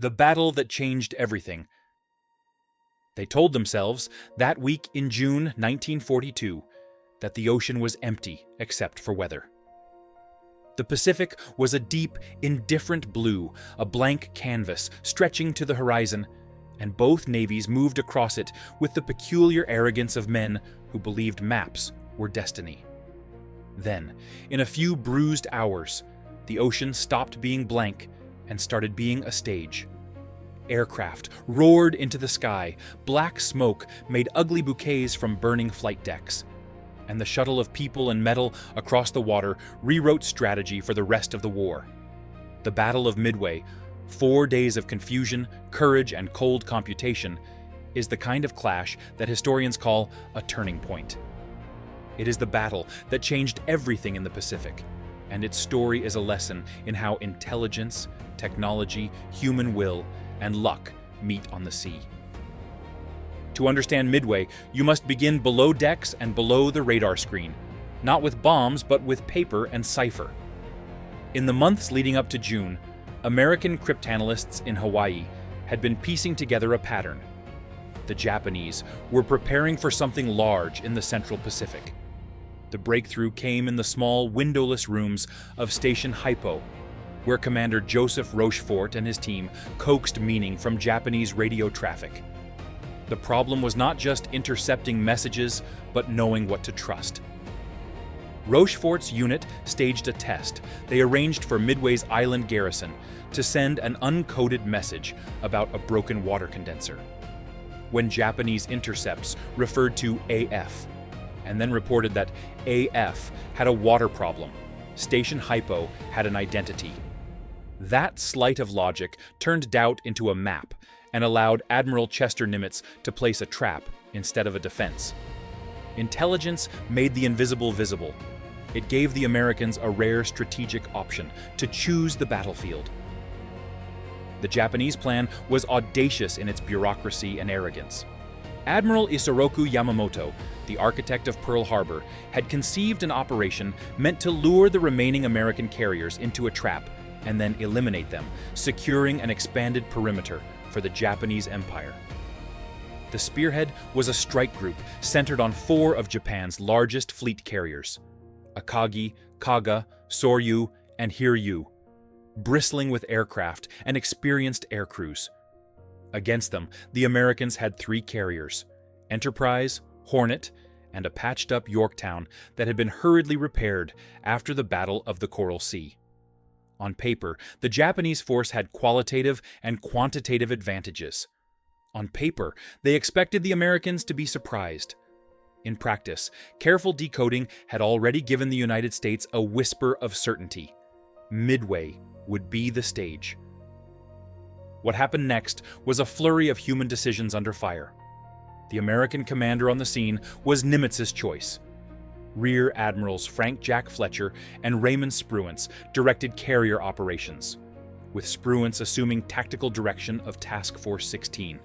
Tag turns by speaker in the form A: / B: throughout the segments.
A: The battle that changed everything. They told themselves that week in June 1942 that the ocean was empty except for weather. The Pacific was a deep, indifferent blue, a blank canvas stretching to the horizon, and both navies moved across it with the peculiar arrogance of men who believed maps were destiny. Then, in a few bruised hours, the ocean stopped being blank and started being a stage. Aircraft roared into the sky, black smoke made ugly bouquets from burning flight decks, and the shuttle of people and metal across the water rewrote strategy for the rest of the war. The Battle of Midway, 4 days of confusion, courage, and cold computation, is the kind of clash that historians call a turning point. It is the battle that changed everything in the Pacific, and its story is a lesson in how intelligence, technology, human will, and luck meet on the sea. To understand Midway, you must begin below decks and below the radar screen, not with bombs, but with paper and cipher. In the months leading up to June, American cryptanalysts in Hawaii had been piecing together a pattern. The Japanese were preparing for something large in the Central Pacific. The breakthrough came in the small, windowless rooms of Station Hypo, where Commander Joseph Rochefort and his team coaxed meaning from Japanese radio traffic. The problem was not just intercepting messages, but knowing what to trust. Rochefort's unit staged a test. They arranged for Midway's island garrison to send an uncoded message about a broken water condenser. When Japanese intercepts referred to AF, and then reported that AF had a water problem, Station Hypo had an identity. That sleight of logic turned doubt into a map and allowed Admiral Chester Nimitz to place a trap instead of a defense. Intelligence made the invisible visible. It gave the Americans a rare strategic option to choose the battlefield. The Japanese plan was audacious in its bureaucracy and arrogance. Admiral Isoroku Yamamoto, the architect of Pearl Harbor, had conceived an operation meant to lure the remaining American carriers into a trap and then eliminate them, securing an expanded perimeter for the Japanese Empire. The spearhead was a strike group centered on 4 of Japan's largest fleet carriers, Akagi, Kaga, Soryu, and Hiryu, bristling with aircraft and experienced air crews. Against them, the Americans had 3 carriers, Enterprise, Hornet, and a patched-up Yorktown that had been hurriedly repaired after the Battle of the Coral Sea. On paper, the Japanese force had qualitative and quantitative advantages. On paper, they expected the Americans to be surprised. In practice, careful decoding had already given the United States a whisper of certainty. Midway would be the stage. What happened next was a flurry of human decisions under fire. The American commander on the scene was Nimitz's choice. Rear Admirals Frank Jack Fletcher and Raymond Spruance directed carrier operations, with Spruance assuming tactical direction of Task Force 16.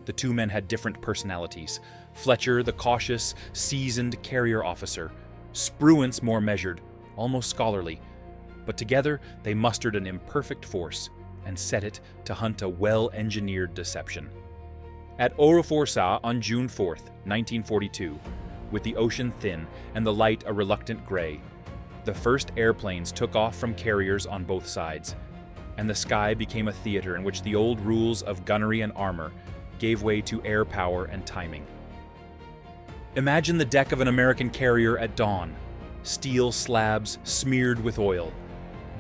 A: The 2 men had different personalities. Fletcher, the cautious, seasoned carrier officer. Spruance more measured, almost scholarly. But together, they mustered an imperfect force and set it to hunt a well-engineered deception. At Oroforsa on June 4, 1942, with the ocean thin and the light a reluctant gray, the first airplanes took off from carriers on both sides, and the sky became a theater in which the old rules of gunnery and armor gave way to air power and timing. Imagine the deck of an American carrier at dawn, steel slabs smeared with oil,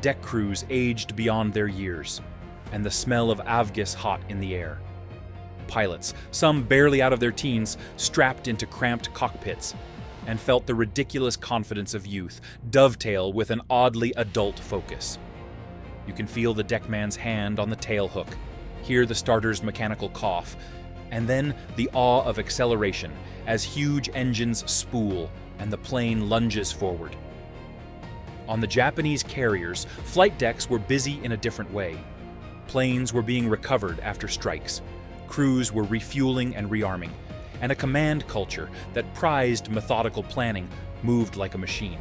A: deck crews aged beyond their years, and the smell of avgas hot in the air. Pilots, some barely out of their teens, strapped into cramped cockpits, and felt the ridiculous confidence of youth dovetail with an oddly adult focus. You can feel the deckman's hand on the tail hook, hear the starter's mechanical cough, and then the awe of acceleration as huge engines spool and the plane lunges forward. On the Japanese carriers, flight decks were busy in a different way. Planes were being recovered after strikes. Crews were refueling and rearming, and a command culture that prized methodical planning moved like a machine.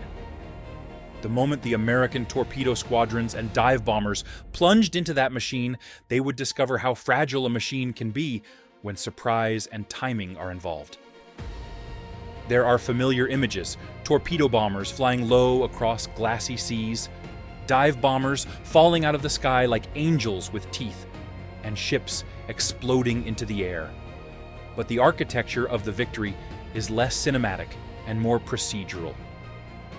A: The moment the American torpedo squadrons and dive bombers plunged into that machine, they would discover how fragile a machine can be when surprise and timing are involved. There are familiar images: torpedo bombers flying low across glassy seas, dive bombers falling out of the sky like angels with teeth, and ships exploding into the air. But the architecture of the Victory is less cinematic and more procedural.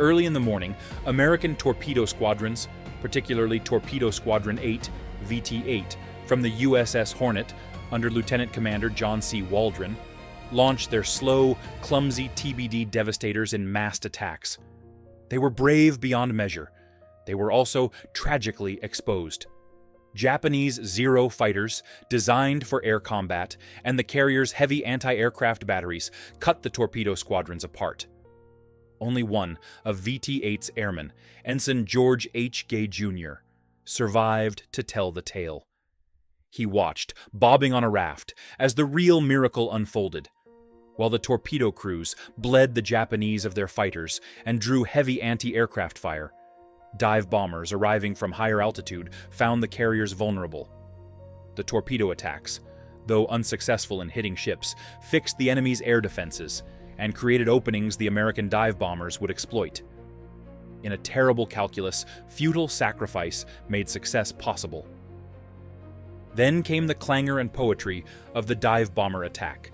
A: Early in the morning, American torpedo squadrons, particularly Torpedo Squadron 8, VT-8, from the USS Hornet, under Lieutenant Commander John C. Waldron, launched their slow, clumsy TBD Devastators in massed attacks. They were brave beyond measure. They were also tragically exposed. Japanese Zero fighters, designed for air combat, and the carrier's heavy anti-aircraft batteries cut the torpedo squadrons apart. Only one of VT-8's airmen, Ensign George H. Gay Jr., survived to tell the tale. He watched, bobbing on a raft, as the real miracle unfolded. While the torpedo crews bled the Japanese of their fighters and drew heavy anti-aircraft fire, dive bombers arriving from higher altitude found the carriers vulnerable. The torpedo attacks, though unsuccessful in hitting ships, fixed the enemy's air defenses and created openings the American dive bombers would exploit. In a terrible calculus, futile sacrifice made success possible. Then came the clangor and poetry of the dive bomber attack.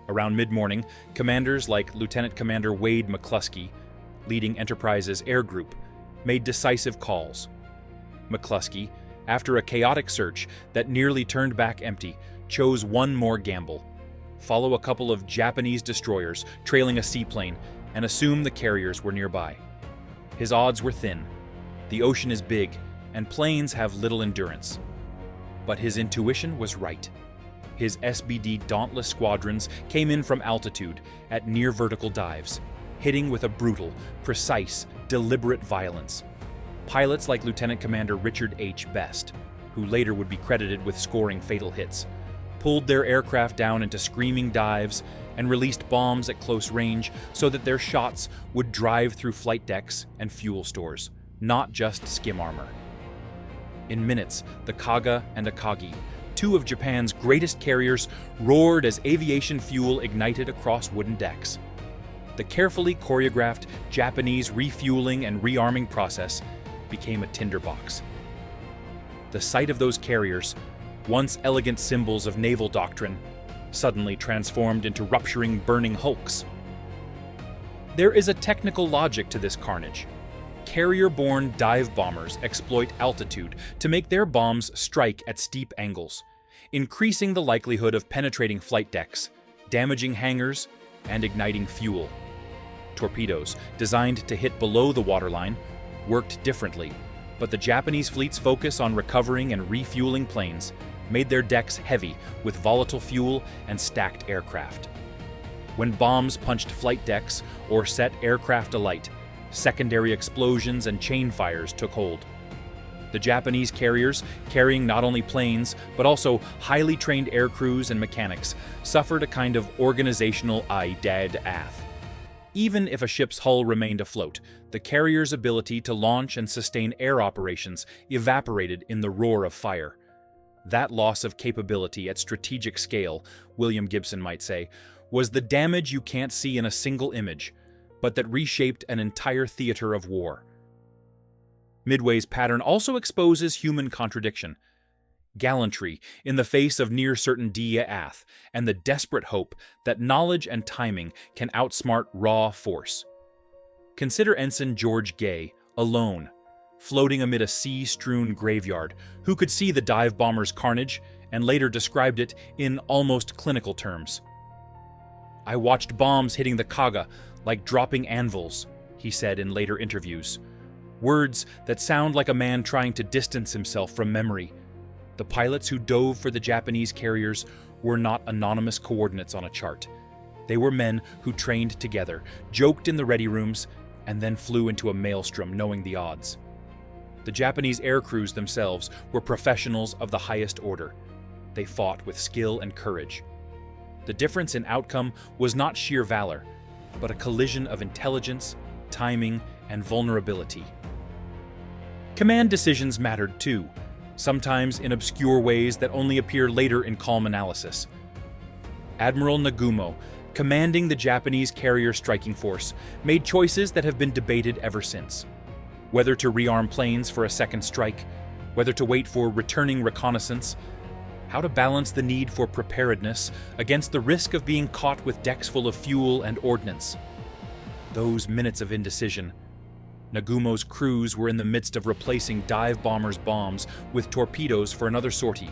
A: Around mid-morning, commanders like Lieutenant Commander Wade McCluskey, leading Enterprise's air group, made decisive calls. McCluskey, after a chaotic search that nearly turned back empty, chose one more gamble: follow a couple of Japanese destroyers trailing a seaplane and assume the carriers were nearby. His odds were thin. The ocean is big, and planes have little endurance. But his intuition was right. His SBD Dauntless squadrons came in from altitude at near-vertical dives, hitting with a brutal, precise, deliberate violence. Pilots like Lieutenant Commander Richard H. Best, who later would be credited with scoring fatal hits, pulled their aircraft down into screaming dives and released bombs at close range so that their shots would drive through flight decks and fuel stores, not just skim armor. In minutes, the Kaga and Akagi, two of Japan's greatest carriers, roared as aviation fuel ignited across wooden decks. The carefully choreographed Japanese refueling and rearming process became a tinderbox. The sight of those carriers, once elegant symbols of naval doctrine, suddenly transformed into rupturing, burning hulks. There is a technical logic to this carnage. Carrier-borne dive bombers exploit altitude to make their bombs strike at steep angles, increasing the likelihood of penetrating flight decks, damaging hangars, and igniting fuel. Torpedoes, designed to hit below the waterline, worked differently, but the Japanese fleet's focus on recovering and refueling planes made their decks heavy with volatile fuel and stacked aircraft. When bombs punched flight decks or set aircraft alight, secondary explosions and chain fires took hold. The Japanese carriers, carrying not only planes, but also highly trained air crews and mechanics, suffered a kind of organizational I-dead-ath. Even if a ship's hull remained afloat, the carrier's ability to launch and sustain air operations evaporated in the roar of fire. That loss of capability at strategic scale, William Gibson might say, was the damage you can't see in a single image, but that reshaped an entire theater of war. Midway's pattern also exposes human contradiction. Gallantry in the face of near-certain death, and the desperate hope that knowledge and timing can outsmart raw force. Consider Ensign George Gay, alone, floating amid a sea-strewn graveyard, who could see the dive bomber's carnage and later described it in almost clinical terms. "I watched bombs hitting the Kaga like dropping anvils," he said in later interviews. Words that sound like a man trying to distance himself from memory. The pilots who dove for the Japanese carriers were not anonymous coordinates on a chart. They were men who trained together, joked in the ready rooms, and then flew into a maelstrom knowing the odds. The Japanese air crews themselves were professionals of the highest order. They fought with skill and courage. The difference in outcome was not sheer valor, but a collision of intelligence, timing, and vulnerability. Command decisions mattered too, sometimes in obscure ways that only appear later in calm analysis. Admiral Nagumo, commanding the Japanese carrier striking force, made choices that have been debated ever since. Whether to rearm planes for a second strike, whether to wait for returning reconnaissance, how to balance the need for preparedness against the risk of being caught with decks full of fuel and ordnance. Those minutes of indecision. Nagumo's crews were in the midst of replacing dive bombers' bombs with torpedoes for another sortie,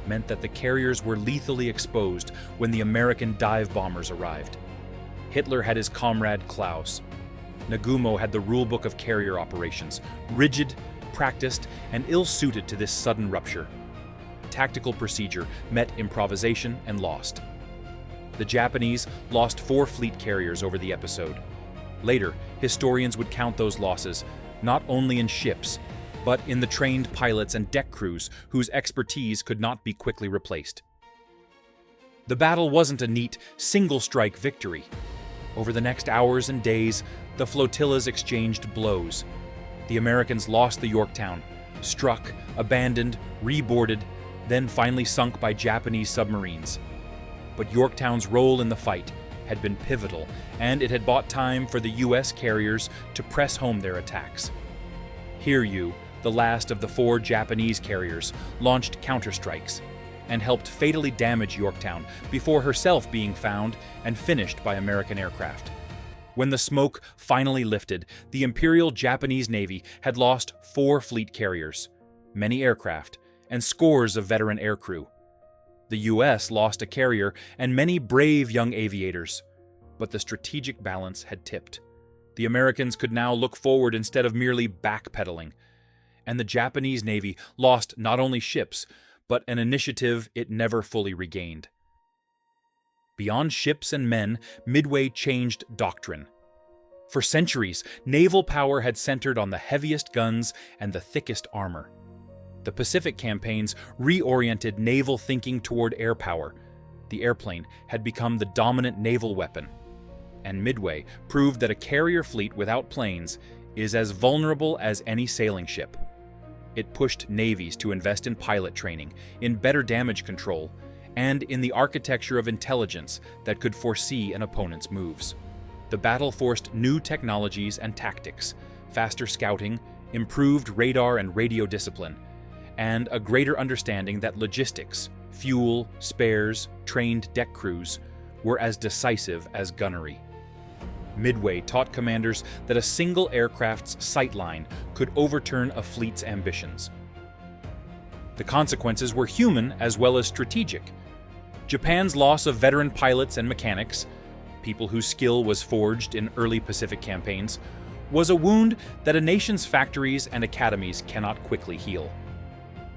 A: meant that the carriers were lethally exposed when the American dive bombers arrived. Hitler had his comrade Klaus. Nagumo had the rulebook of carrier operations, rigid, practiced, and ill-suited to this sudden rupture. Tactical procedure met improvisation and lost. The Japanese lost 4 fleet carriers over the episode. Later, historians would count those losses not only in ships, but in the trained pilots and deck crews whose expertise could not be quickly replaced. The battle wasn't a neat, single-strike victory. Over the next hours and days, the flotillas exchanged blows. The Americans lost the Yorktown, struck, abandoned, reboarded, then finally sunk by Japanese submarines. But Yorktown's role in the fight had been pivotal, and it had bought time for the U.S. carriers to press home their attacks. Hiryu, the last of the 4 Japanese carriers, launched counterstrikes and helped fatally damage Yorktown before herself being found and finished by American aircraft. When the smoke finally lifted, the Imperial Japanese Navy had lost 4 fleet carriers, many aircraft, and scores of veteran aircrew. The U.S. lost a carrier and many brave young aviators, but the strategic balance had tipped. The Americans could now look forward instead of merely backpedaling, and the Japanese Navy lost not only ships, but an initiative it never fully regained. Beyond ships and men, Midway changed doctrine. For centuries, naval power had centered on the heaviest guns and the thickest armor. The Pacific campaigns reoriented naval thinking toward air power. The airplane had become the dominant naval weapon, and Midway proved that a carrier fleet without planes is as vulnerable as any sailing ship. It pushed navies to invest in pilot training, in better damage control, and in the architecture of intelligence that could foresee an opponent's moves. The battle forced new technologies and tactics, faster scouting, improved radar and radio discipline, and a greater understanding that logistics, fuel, spares, trained deck crews were as decisive as gunnery. Midway taught commanders that a single aircraft's sightline could overturn a fleet's ambitions. The consequences were human as well as strategic. Japan's loss of veteran pilots and mechanics, people whose skill was forged in early Pacific campaigns, was a wound that a nation's factories and academies cannot quickly heal.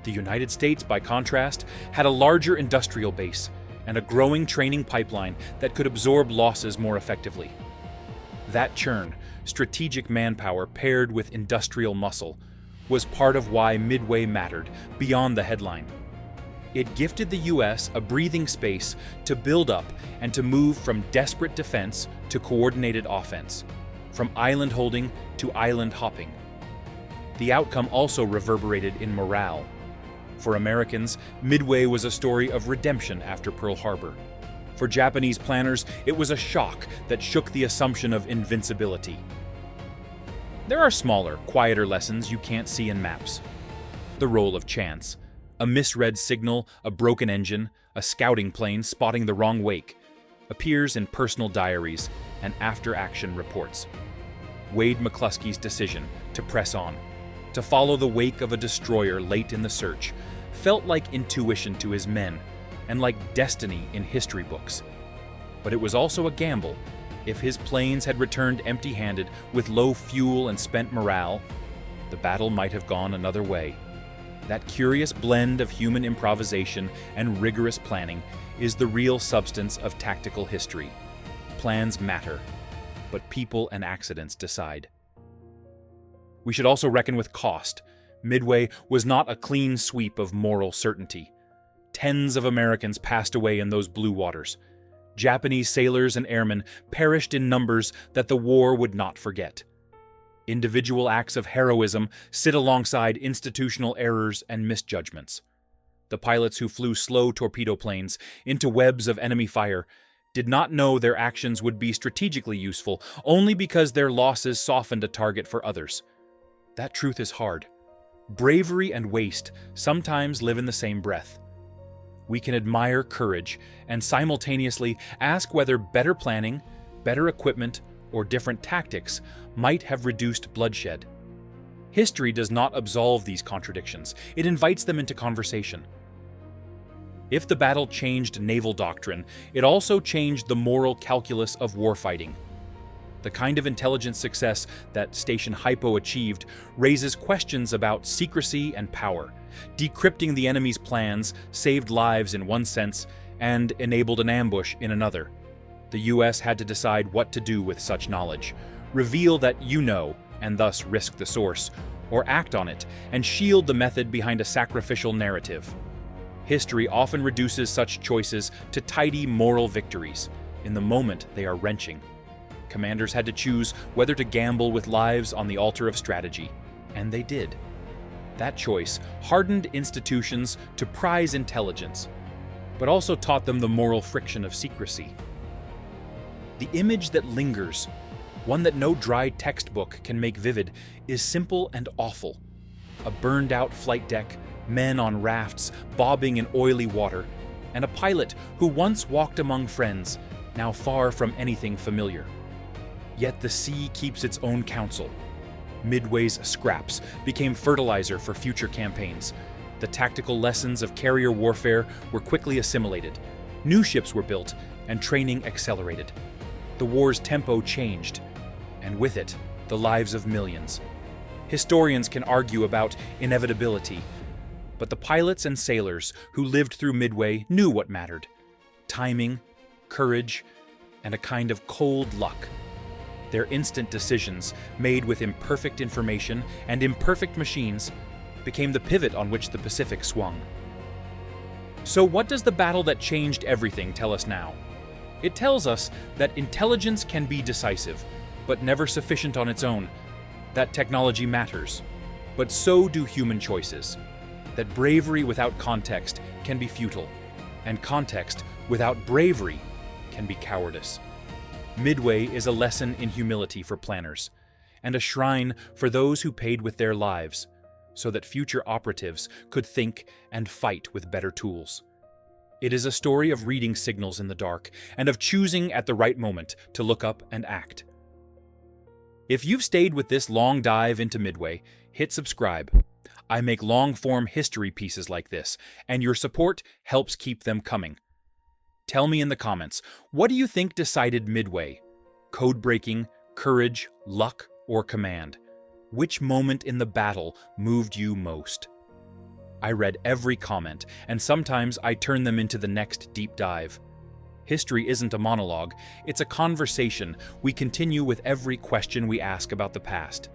A: The United States, by contrast, had a larger industrial base and a growing training pipeline that could absorb losses more effectively. That churn, strategic manpower paired with industrial muscle, was part of why Midway mattered beyond the headline. It gifted the U.S. a breathing space to build up and to move from desperate defense to coordinated offense, from island holding to island hopping. The outcome also reverberated in morale. For Americans, Midway was a story of redemption after Pearl Harbor. For Japanese planners, it was a shock that shook the assumption of invincibility. There are smaller, quieter lessons you can't see in maps. The role of chance. A misread signal, a broken engine, a scouting plane spotting the wrong wake, appears in personal diaries and after-action reports. Wade McCluskey's decision to press on, to follow the wake of a destroyer late in the search, felt like intuition to his men and like destiny in history books. But it was also a gamble. If his planes had returned empty-handed with low fuel and spent morale, the battle might have gone another way. That curious blend of human improvisation and rigorous planning is the real substance of tactical history. Plans matter, but people and accidents decide. We should also reckon with cost. Midway was not a clean sweep of moral certainty. Tens of Americans passed away in those blue waters. Japanese sailors and airmen perished in numbers that the war would not forget. Individual acts of heroism sit alongside institutional errors and misjudgments. The pilots who flew slow torpedo planes into webs of enemy fire did not know their actions would be strategically useful only because their losses softened a target for others. That truth is hard. Bravery and waste sometimes live in the same breath. We can admire courage and simultaneously ask whether better planning, better equipment, or different tactics might have reduced bloodshed. History does not absolve these contradictions, it invites them into conversation. If the battle changed naval doctrine, it also changed the moral calculus of warfighting. The kind of intelligence success that Station Hypo achieved raises questions about secrecy and power. Decrypting the enemy's plans saved lives in one sense and enabled an ambush in another. The US had to decide what to do with such knowledge: reveal that you know, and thus risk the source, or act on it and shield the method behind a sacrificial narrative. History often reduces such choices to tidy moral victories. In the moment, they are wrenching. Commanders had to choose whether to gamble with lives on the altar of strategy, and they did. That choice hardened institutions to prize intelligence, but also taught them the moral friction of secrecy. The image that lingers, one that no dry textbook can make vivid, is simple and awful. A burned-out flight deck, men on rafts bobbing in oily water, and a pilot who once walked among friends, now far from anything familiar. Yet the sea keeps its own counsel. Midway's scraps became fertilizer for future campaigns. The tactical lessons of carrier warfare were quickly assimilated. New ships were built, and training accelerated. The war's tempo changed, and with it, the lives of millions. Historians can argue about inevitability, but the pilots and sailors who lived through Midway knew what mattered: timing, courage, and a kind of cold luck. Their instant decisions, made with imperfect information and imperfect machines, became the pivot on which the Pacific swung. So what does the battle that changed everything tell us now? It tells us that intelligence can be decisive, but never sufficient on its own. That technology matters, but so do human choices. That bravery without context can be futile, and context without bravery can be cowardice. Midway is a lesson in humility for planners, and a shrine for those who paid with their lives, so that future operatives could think and fight with better tools. It is a story of reading signals in the dark, and of choosing at the right moment to look up and act. If you've stayed with this long dive into Midway, hit subscribe. I make long-form history pieces like this, and your support helps keep them coming. Tell me in the comments, what do you think decided Midway? Codebreaking, courage, luck, or command? Which moment in the battle moved you most? I read every comment, and sometimes I turn them into the next deep dive. History isn't a monologue, it's a conversation we continue with every question we ask about the past.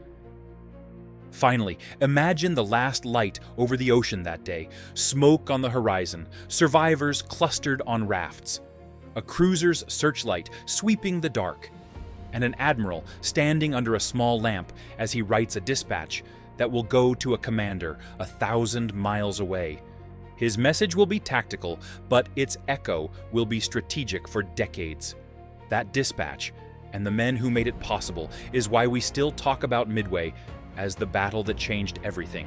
A: Finally, imagine the last light over the ocean that day, smoke on the horizon, survivors clustered on rafts, a cruiser's searchlight sweeping the dark, and an admiral standing under a small lamp as he writes a dispatch that will go to a commander 1,000 miles away. His message will be tactical, but its echo will be strategic for decades. That dispatch, and the men who made it possible, is why we still talk about Midway as the battle that changed everything.